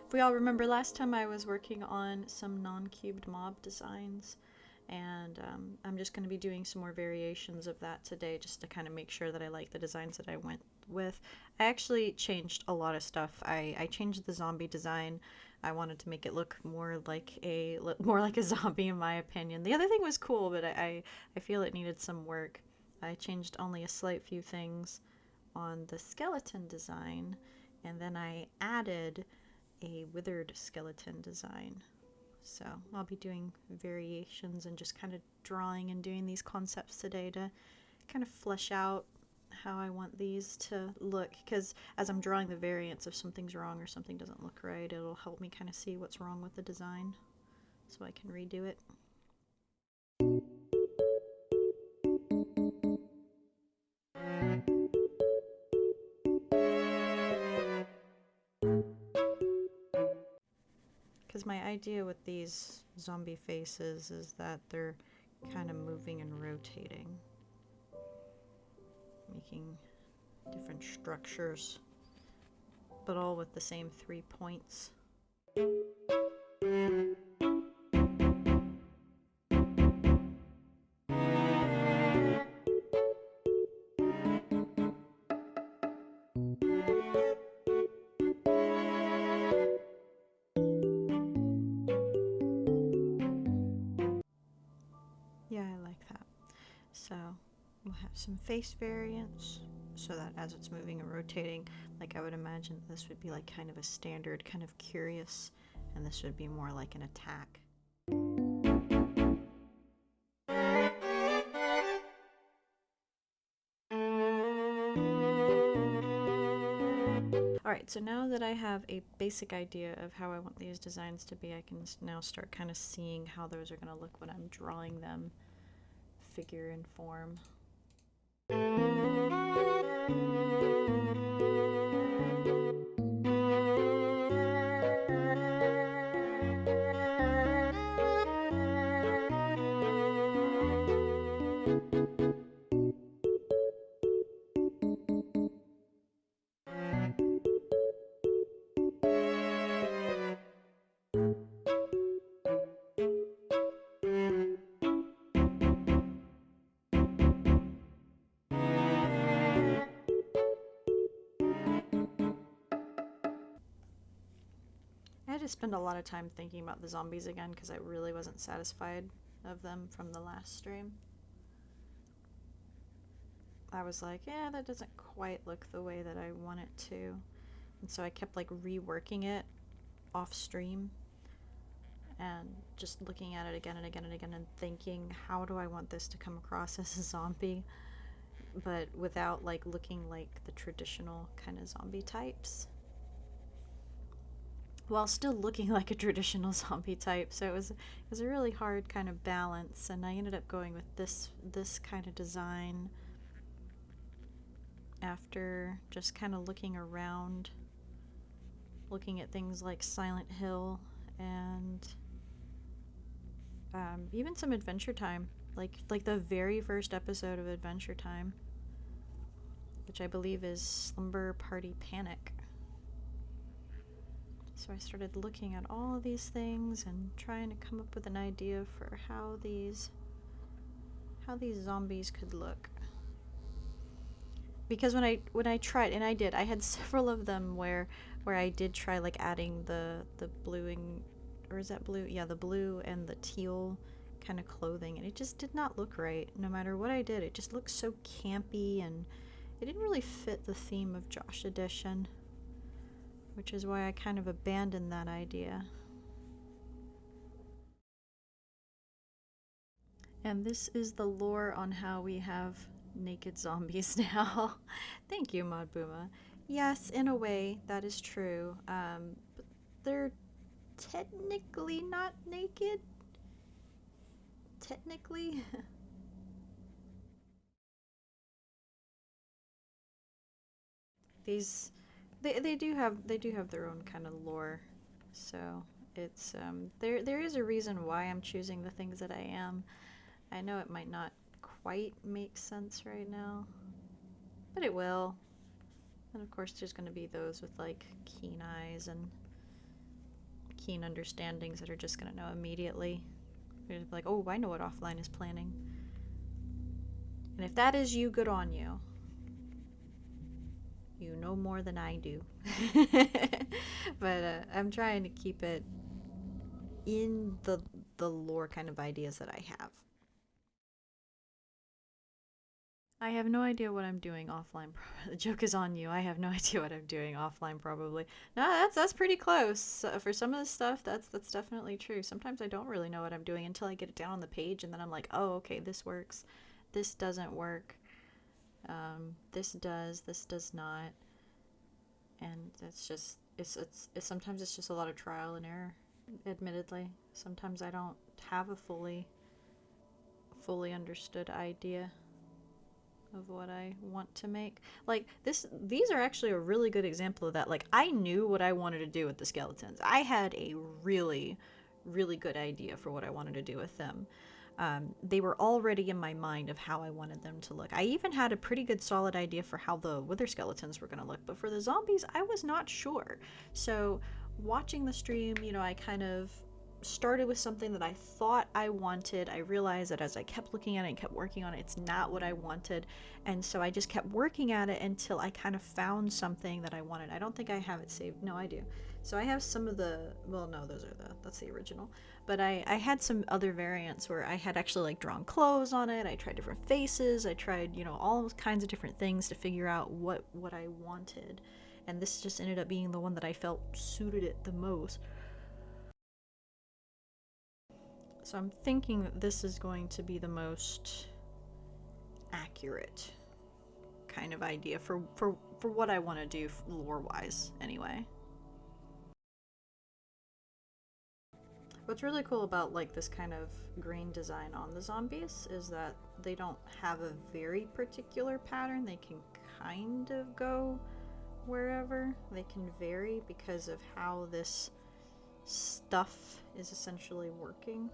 If we all remember last time I was working on some non-cubed mob designs, and I'm just going to be doing some more variations of that today just to kind of make sure that I like the designs that I went with. I actually changed a lot of stuff. I changed the zombie design. I wanted to make it look more like a zombie in my opinion. The other thing was cool, but I feel it needed some work. I changed only a slight few things on the skeleton design, and then I added a withered skeleton design. So I'll be doing variations and just kind of drawing and doing these concepts today to kind of flesh out how I want these to look, because as I'm drawing the variants, if something's wrong or something doesn't look right, it'll help me kind of see what's wrong with the design so I can redo it. Because my idea with these zombie faces is that they're kind of moving and rotating, making different structures, but all with the same 3 points. Yeah, I like that. So we'll have some face variants so that as it's moving and rotating, like I would imagine this would be like kind of a standard, kind of curious, and this would be more like an attack. Alright, so now that I have a basic idea of how I want these designs to be, I can now start kind of seeing how those are going to look when I'm drawing them figure and form. I had to spend a lot of time thinking about the zombies again because I really wasn't satisfied of them from the last stream. I was like, yeah, that doesn't quite look the way that I want it to. And so I kept like reworking it off stream and just looking at it again and again and again and thinking, how do I want this to come across as a zombie, but without like looking like the traditional kind of zombie types, while still looking like a traditional zombie type. So it was a really hard kind of balance, and I ended up going with this kind of design after just kind of looking around, looking at things like Silent Hill and even some Adventure Time, like the very first episode of Adventure Time, which I believe is Slumber Party Panic. So I started looking at all of these things and trying to come up with an idea for how these zombies could look. Because when I tried, and I had several of them where I did try like adding the bluing, or is that blue? Yeah, the blue and the teal kind of clothing, and it just did not look right. No matter what I did, it just looked so campy, and it didn't really fit the theme of Josh Edition, which is why I kind of abandoned that idea. And this is the lore on how we have naked zombies now. Thank you, Modbuma. Yes, in a way, that is true. But they're technically not naked. Technically. These they do have their own kind of lore. So it's there is a reason why I'm choosing the things that I am. I know it might not quite make sense right now, but it will. And of course there's going to be those with like keen eyes and keen understandings that are just gonna know immediately. They're like, oh, I know what offline is planning. And if that is you, good on you. You know more than I do. But I'm trying to keep it in the lore kind of ideas that I have. I have no idea what I'm doing offline. The joke is on you. I have no idea what I'm doing offline. Probably. No, that's pretty close. For some of the stuff, that's definitely true. Sometimes I don't really know what I'm doing until I get it down on the page, and then I'm like, oh, okay, this works. This doesn't work. This does not. And that's just it's sometimes it's just a lot of trial and error. Admittedly, sometimes I don't have a fully understood idea of what I want to make. Like these are actually a really good example of that. Like I knew what I wanted to do with the skeletons. I had a really good idea for what I wanted to do with them. They were already in my mind of how I wanted them to look. I even had a pretty good solid idea for how the wither skeletons were going to look, but for the zombies, I was not sure. So watching the stream, you know, I kind of started with something that I thought I wanted. I realized that as I kept looking at it and kept working on it, it's not what I wanted. And so I just kept working at it until I kind of found something that I wanted. I don't think I have it saved. No, I do. So I have some of the, well, no, that's the original. But I had some other variants where I had actually like drawn clothes on it. I tried different faces. I tried, you know, all kinds of different things to figure out what I wanted. And this just ended up being the one that I felt suited it the most. So I'm thinking that this is going to be the most accurate kind of idea for what I want to do lore-wise, anyway. What's really cool about like this kind of green design on the zombies is that they don't have a very particular pattern. They can kind of go wherever. They can vary because of how this stuff is essentially working.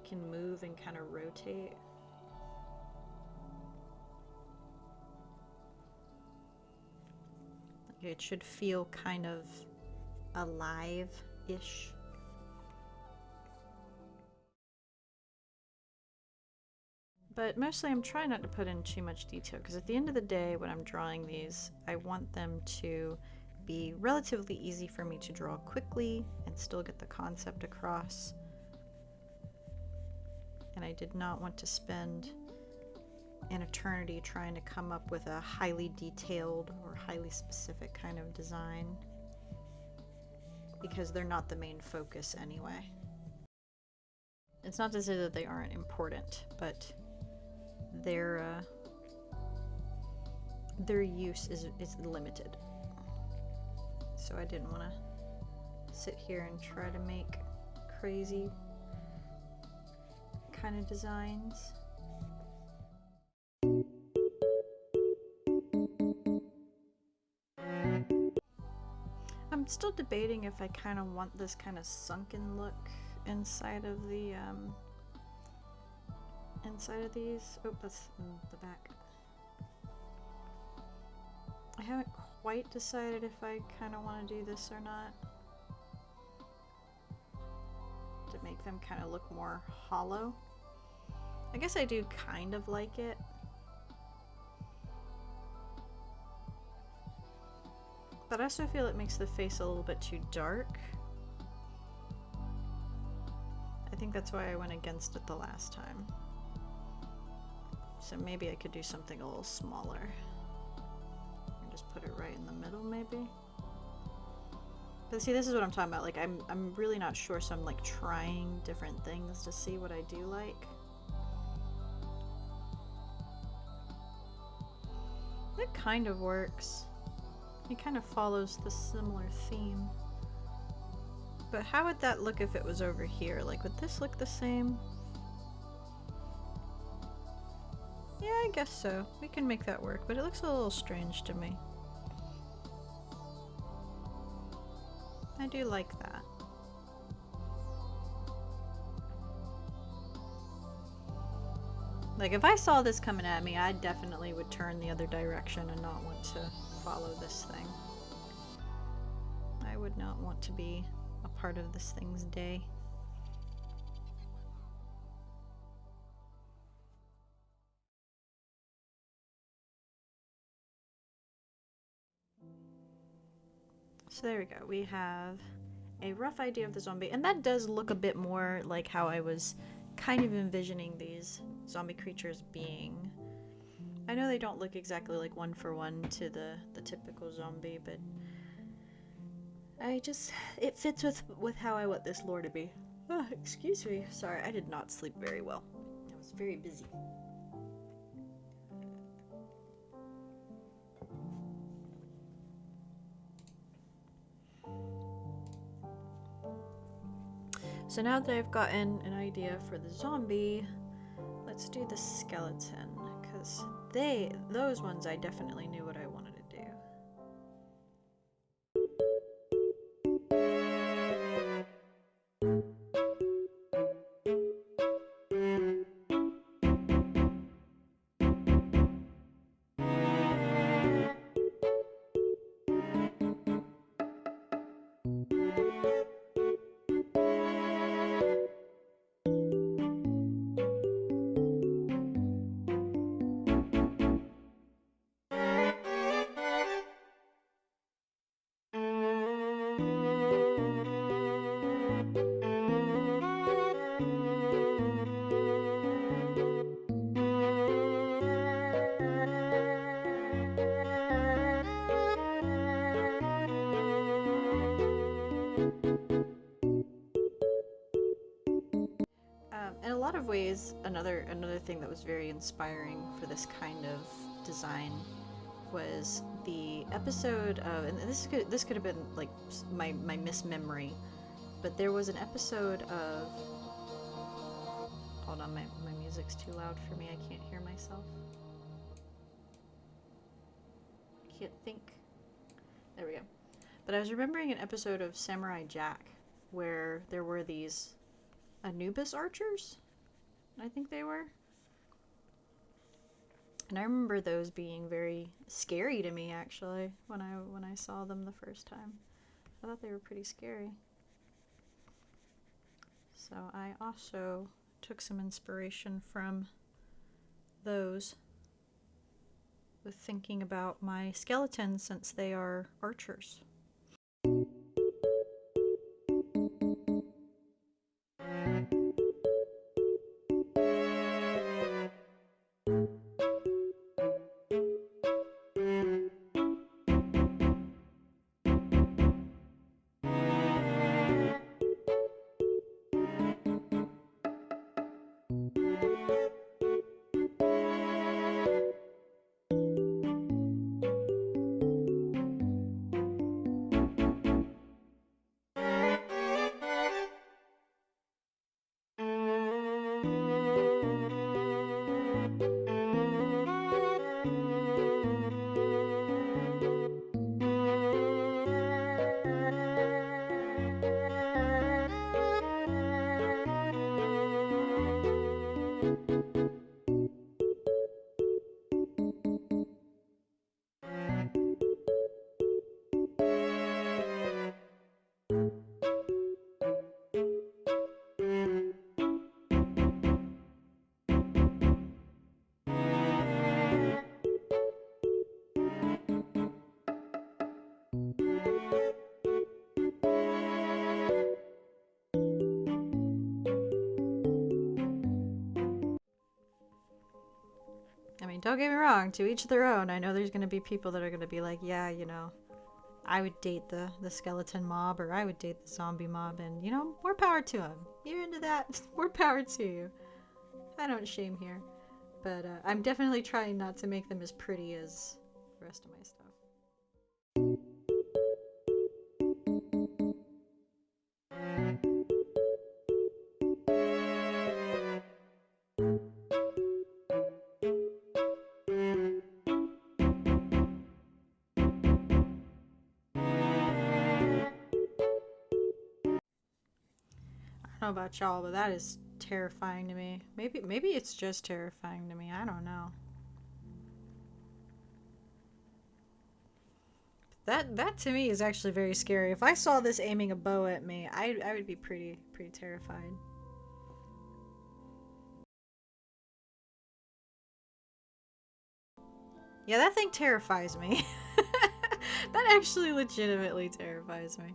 It can move and kind of rotate. It should feel kind of alive-ish. But mostly I'm trying not to put in too much detail because at the end of the day when I'm drawing these, I want them to be relatively easy for me to draw quickly and still get the concept across. And I did not want to spend an eternity trying to come up with a highly detailed or highly specific kind of design because they're not the main focus anyway. It's not to say that they aren't important, but their use is limited. So I didn't want to sit here and try to make crazy kind of designs. I'm still debating if I kind of want this kind of sunken look inside of the inside of these. Oh, that's in the back. I haven't quite decided if I kind of want to do this or not. To make them kind of look more hollow. I guess I do kind of like it. But I also feel it makes the face a little bit too dark. I think that's why I went against it the last time. So maybe I could do something a little smaller. Or just put it right in the middle, maybe. But see, this is what I'm talking about. Like, I'm really not sure, so I'm like trying different things to see what I do like. It kind of works. It kind of follows the similar theme. But how would that look if it was over here? Like, would this look the same? Yeah, I guess so. We can make that work, but it looks a little strange to me. I do like that. Like, if I saw this coming at me, I definitely would turn the other direction and not want to follow this thing. I would not want to be a part of this thing's day. So there we go. We have a rough idea of the zombie, and that does look a bit more like how I was kind of envisioning these zombie creatures being. I know they don't look exactly like one for one to the typical zombie, but it fits with how I want this lore to be. Oh, excuse me. Sorry, I did not sleep very well. I was very busy. So now that I've gotten an idea for the zombie, let's do the skeleton, because those ones I definitely knew what I wanted to do. In a lot of ways, another thing that was very inspiring for this kind of design was the episode of, and this could have been like my mismemory, but there was an episode of. Hold on, my music's too loud for me. I can't hear myself. Can't think. There we go. But I was remembering an episode of Samurai Jack where there were these Anubis archers, I think they were. And I remember those being very scary to me, actually, when I saw them the first time. I thought they were pretty scary. So I also took some inspiration from those with thinking about my skeletons, since they are archers. I mean, don't get me wrong, to each their own. I know there's going to be people that are going to be like, yeah, you know, I would date the skeleton mob, or I would date the zombie mob, and, you know, more power to them. You're into that, more power to you. I don't shame here. But I'm definitely trying not to make them as pretty as the rest of my stuff. I don't know about y'all, but that is terrifying to me. Maybe it's just terrifying to me. I don't know. That to me is actually very scary. If I saw this aiming a bow at me, I would be pretty terrified. Yeah, that thing terrifies me. That actually legitimately terrifies me.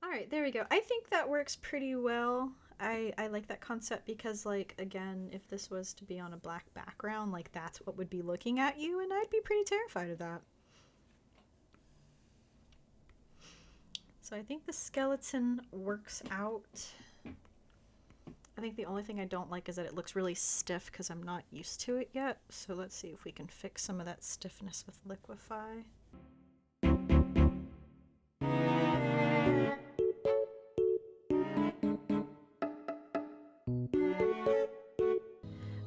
Alright, there we go. I think that works pretty well. I like that concept because, like, again, if this was to be on a black background, like, that's what would be looking at you, and I'd be pretty terrified of that. So I think the skeleton works out. I think the only thing I don't like is that it looks really stiff because I'm not used to it yet. So let's see if we can fix some of that stiffness with Liquify.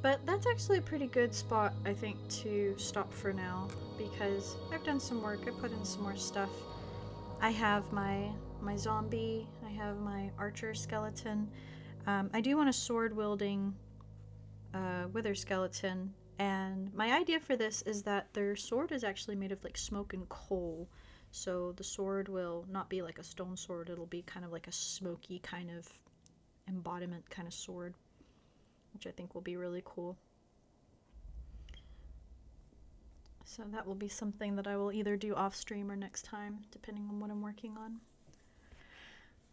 But that's actually a pretty good spot, I think, to stop for now, because I've done some work, I put in some more stuff. I have my zombie, I have my archer skeleton. I do want a sword wielding wither skeleton, and my idea for this is that their sword is actually made of like smoke and coal. So the sword will not be like a stone sword, it'll be kind of like a smoky kind of embodiment kind of sword, which I think will be really cool. So that will be something that I will either do off stream or next time, depending on what I'm working on.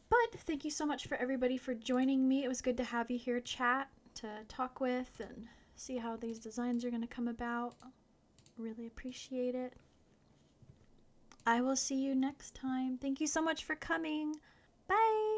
But thank you so much for everybody for joining me. It was good to have you here, chat, to talk with and see how these designs are going to come about. Really appreciate it. I will see you next time. Thank you so much for coming. Bye!